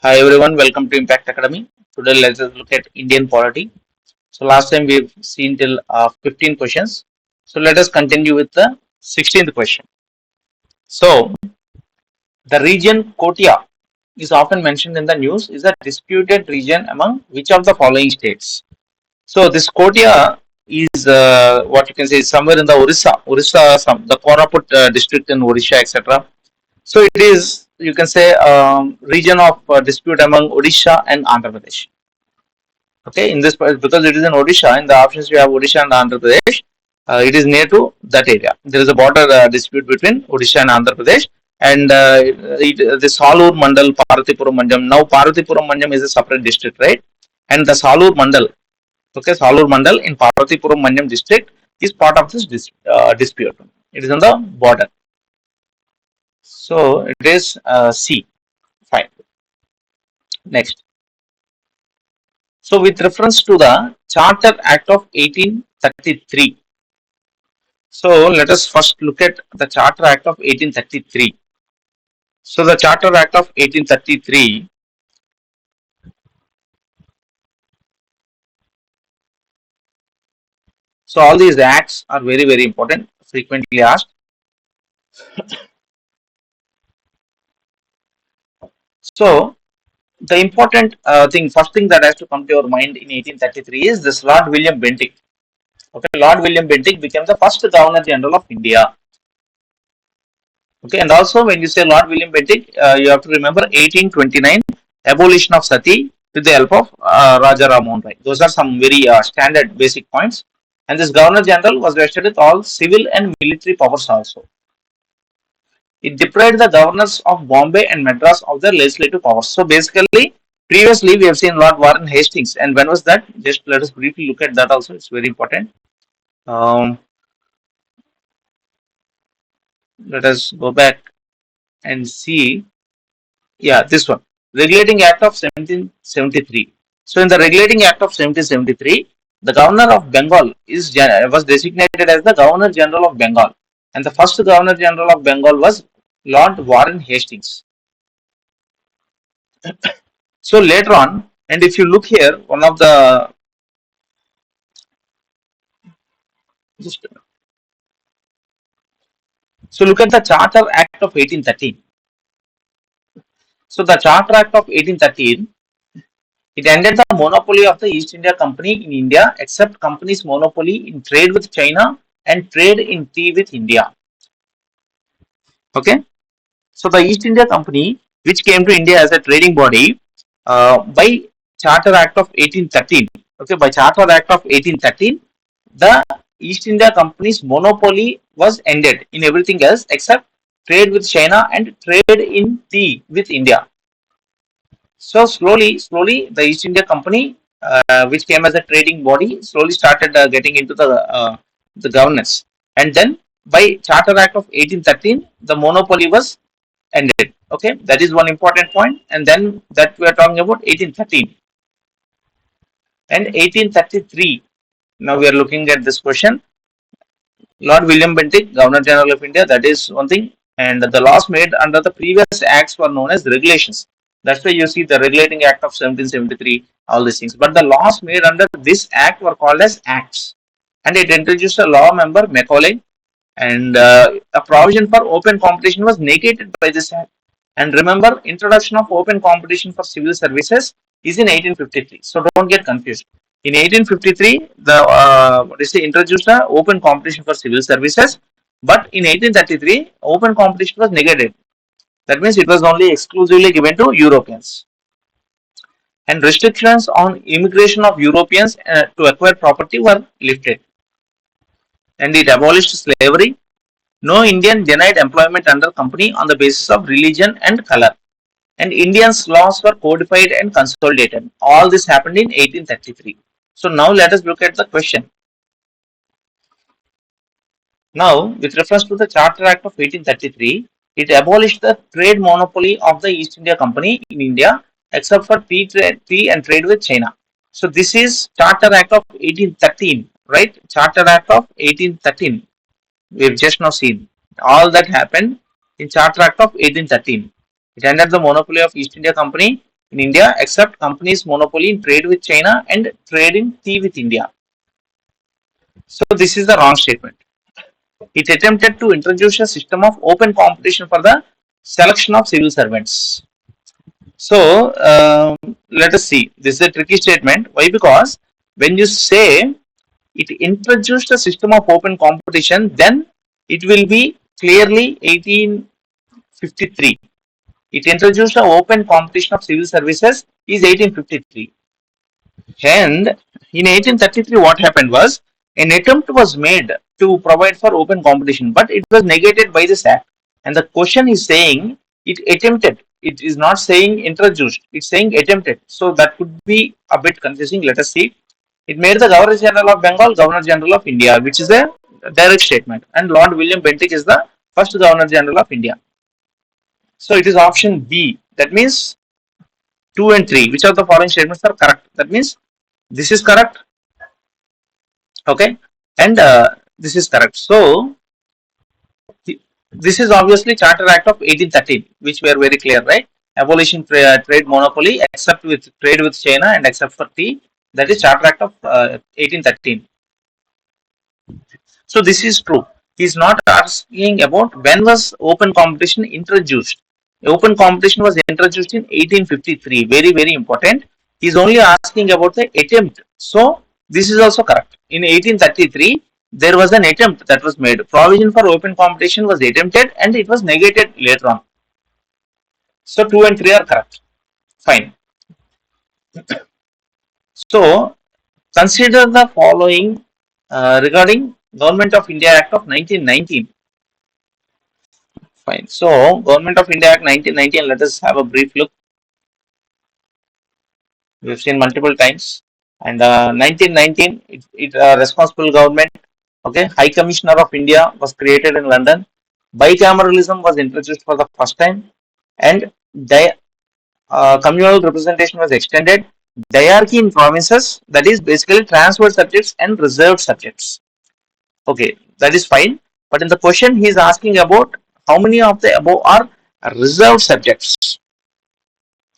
Hi everyone, welcome to Impact Academy. Today let's look at Indian polity. So last time we've seen till 15 questions. So let us continue with the 16th question. So the region Kotia is often mentioned in the news is a disputed region among which of the following states? So this Kotia is what you can say is somewhere in the the Koraput district in Odisha, etc. So it is you can say region of dispute among Odisha and Andhra Pradesh. Okay, in this because it is in Odisha, in the options you have Odisha and Andhra Pradesh. It is near to that area. There is a border dispute between Odisha and Andhra Pradesh, and the Salur Mandal, Paratipuram Manjam. Now Paratipuram Manjam is a separate district, right? And the Salur Mandal, okay, Salur Mandal in Paratipuram Manjam district is part of this dispute. It is on the border. So it is C. Fine. Next. So with reference to the Charter Act of 1833. So let us first look at the Charter Act of 1833. So the Charter Act of 1833. So all these acts are very important, frequently asked. So the important first thing that has to come to your mind in 1833 is this Lord William Bentinck. Okay, Lord William Bentinck became the first Governor General of India. Okay, and also when you say Lord William Bentinck, you have to remember 1829 abolition of sati with the help of Raja Ram Mohan Rai. Those are some very standard basic points. And this Governor General was vested with all civil and military powers also. It deprived the governors of Bombay and Madras of their legislative powers. So basically, previously we have seen Lord Warren Hastings, and when was that? Just let us briefly look at that also. It's very important. Um, Let us go back and see. Yeah, this one. Regulating Act of 1773. So in the Regulating Act of 1773, the Governor of Bengal was designated as the Governor General of Bengal, and the first Governor General of Bengal was Lord Warren Hastings. So later on, and if you look here, one of the just so look at the Charter Act of 1813. So the Charter Act of 1813, it ended the monopoly of the East India Company in India, except company's monopoly in trade with China and trade in tea with India. Okay, so the East India Company, which came to India as a trading body by Charter Act of 1813. Okay, by Charter Act of 1813, the East India Company's monopoly was ended in everything else except trade with China and trade in tea with India. So slowly, the East India Company, which came as a trading body, slowly started getting into the governance. And then by Charter Act of 1813, the monopoly was ended. Okay, that is one important point. And then that we are talking about 1813 and 1833. Now we are looking at this question. Lord William Bentinck, Governor General of India, that is one thing. And the laws made under the previous acts were known as regulations. That's why you see the Regulating Act of 1773, all these things. But the laws made under this act were called as acts. And it introduced a law member, Macaulay, and a provision for open competition was negated by this act. And remember, introduction of open competition for civil services is in 1853. So don't get confused. In 1853, the introduced a open competition for civil services, but in 1833, open competition was negated. That means it was only exclusively given to Europeans. And restrictions on immigration of Europeans to acquire property were lifted. And it abolished slavery. No Indian denied employment under company on the basis of religion and color. And Indians' laws were codified and consolidated. All this happened in 1833. So now let us look at the question. Now, with reference to the Charter Act of 1833, it abolished the trade monopoly of the East India Company in India except for tea and trade with China. So this is Charter Act of 1813, right? Charter Act of 1813. We've just now seen. All that happened in Charter Act of 1813. It ended the monopoly of East India Company in India except companies monopoly in trade with China and trade in tea with India. So this is the wrong statement. It attempted to introduce a system of open competition for the selection of civil servants. So let us see. This is a tricky statement. Why? Because when you say it introduced a system of open competition, then it will be clearly 1853. It introduced an open competition of civil services is 1853. And in 1833, what happened was an attempt was made to provide for open competition, but it was negated by this act. And the question is saying it attempted. It is not saying introduced. It's saying attempted. So that could be a bit confusing. Let us see. It made the Governor General of Bengal Governor General of India, which is a direct statement. And Lord William Bentinck is the first Governor General of India. So it is option B. That means 2 and 3. Which of the following statements are correct? That means this is correct. Okay. And this is correct. So this is obviously Charter Act of 1813, which were very clear, right? Abolishing trade monopoly except with trade with China and except for tea. That is Charter Act of 1813. So this is true. He is not asking about when was open competition introduced. Open competition was introduced in 1853. Very, very important. He is only asking about the attempt. So this is also correct. In 1833, there was an attempt that was made. Provision for open competition was attempted and it was negated later on. So 2 and 3 are correct. Fine. So consider the following regarding Government of India Act of 1919. Fine. So Government of India Act 1919. Let us have a brief look. We've seen multiple times. And 1919, it responsible government. Okay, High Commissioner of India was created in London. Bicameralism was introduced for the first time, and communal representation was extended. Diarchy in provinces, that is basically transferred subjects and reserved subjects. Okay, that is fine. But in the question, he is asking about how many of the above are reserved subjects.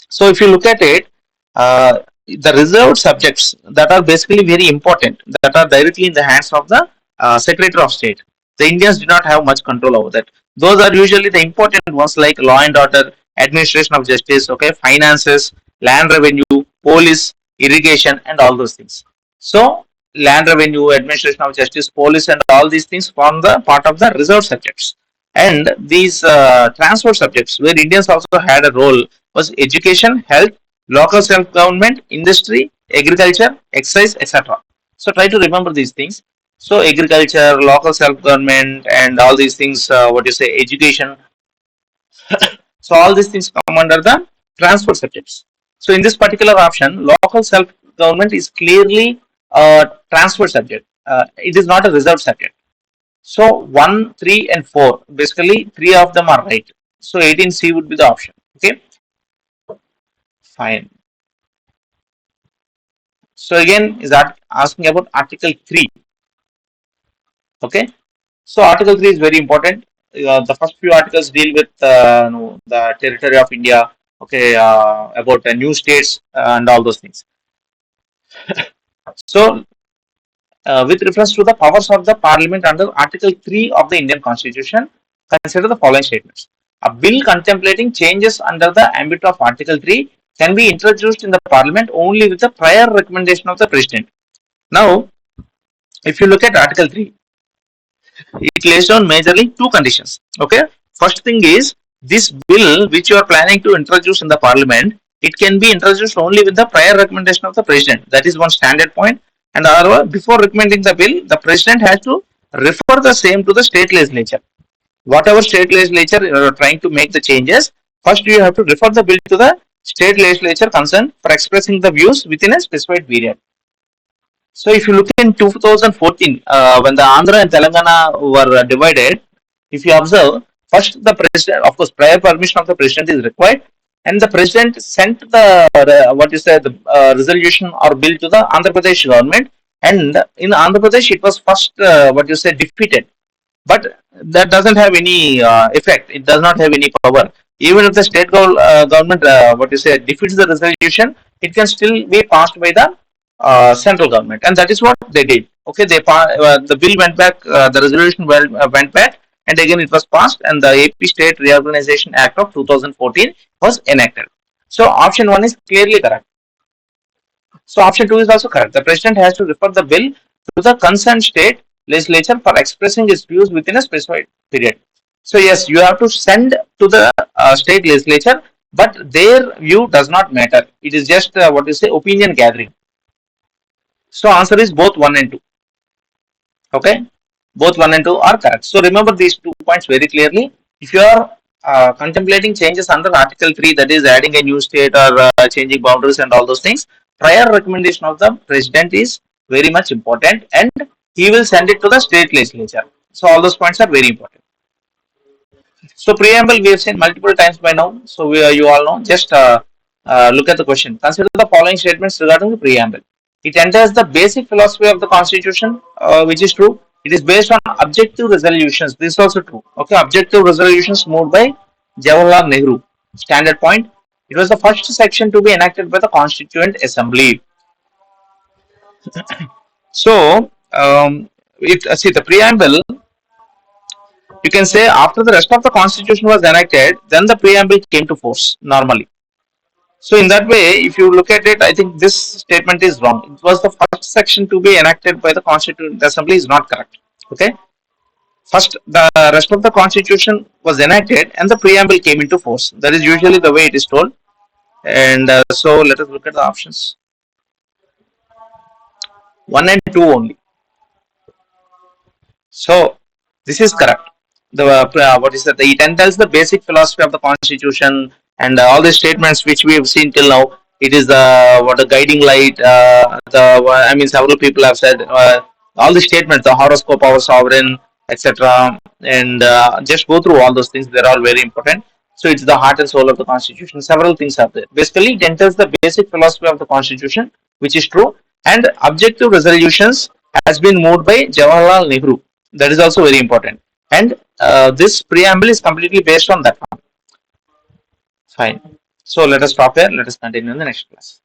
So if you look at it, the reserved subjects that are basically very important, that are directly in the hands of the Secretary of State. The Indians do not have much control over that. Those are usually the important ones like law and order, administration of justice, okay, finances, land revenue, police, irrigation, and all those things. So land revenue, administration of justice, police, and all these things form the part of the reserved subjects. And these transfer subjects, where Indians also had a role, was education, health, local self-government, industry, agriculture, excise, etc. So try to remember these things. So agriculture, local self-government, and all these things, what you say, education. So all these things come under the transfer subjects. So in this particular option, local self-government is clearly a transfer subject. It is not a reserved subject. So 1, 3, and 4, basically 3 of them are right. So 18C would be the option. Okay, fine. So again, is that asking about Article 3. Okay, so Article 3 is very important. The first few articles deal with the territory of India. Okay, about new states and all those things. So with reference to the powers of the Parliament under Article 3 of the Indian Constitution, consider the following statements. A bill contemplating changes under the ambit of Article 3 can be introduced in the Parliament only with the prior recommendation of the President. Now, if you look at Article 3, it lays down majorly two conditions. Okay, first thing is this bill which you are planning to introduce in the Parliament, it can be introduced only with the prior recommendation of the President. That is one standard point. And however, before recommending the bill, the President has to refer the same to the state legislature. Whatever state legislature you are trying to make the changes, first you have to refer the bill to the state legislature concerned for expressing the views within a specified period. So if you look in 2014, when the Andhra and Telangana were divided, if you observe, first the president, of course, prior permission of the president is required, and the president sent the what you say the resolution or bill to the Andhra Pradesh government, and in Andhra Pradesh it was first what you say defeated, but that doesn't have any effect. It does not have any power. Even if the state government, what you say, defeats the resolution, it can still be passed by the central government, and that is what they did. Okay, the bill went back, the resolution went back, and again it was passed, and the AP State Reorganization Act of 2014 was enacted. So option one is clearly correct. So option two is also correct. The president has to refer the bill to the concerned state legislature for expressing its views within a specified period. So yes, you have to send to the state legislature, but their view does not matter. It is just what you say, opinion gathering. So answer is both one and two. Okay, both one and two are correct. So remember these 2 points very clearly. If you are contemplating changes under Article 3, that is adding a new state or changing boundaries and all those things, prior recommendation of the president is very much important, and he will send it to the state legislature. So all those points are very important. So preamble we have seen multiple times by now. So you all know. Just look at the question. Consider the following statements regarding the preamble. It enters the basic philosophy of the constitution, which is true. It is based on objective resolutions. This is also true. Okay, objective resolutions moved by Jawaharlal Nehru. Standard point. It was the first section to be enacted by the Constituent Assembly. So, see the preamble, you can say after the rest of the constitution was enacted, then the preamble came to force normally. So in that way, if you look at it, I think this statement is wrong. It was the first section to be enacted by the Constituent Assembly is not correct. Okay. First, the rest of the constitution was enacted and the preamble came into force. That is usually the way it is told. And so let us look at the options. 1 and 2 only. So this is correct. The what is that? It entails the basic philosophy of the constitution and all the statements which we have seen till now. It is the what a guiding light. I mean, several people have said all the statements, the horoscope, our sovereign, etc. And just go through all those things. They're all very important. So it's the heart and soul of the constitution. Several things are there. Basically, it entails the basic philosophy of the constitution, which is true, and objective resolutions has been moved by Jawaharlal Nehru. That is also very important. And this preamble is completely based on that one. Fine. So let us stop here. Let us continue in the next class.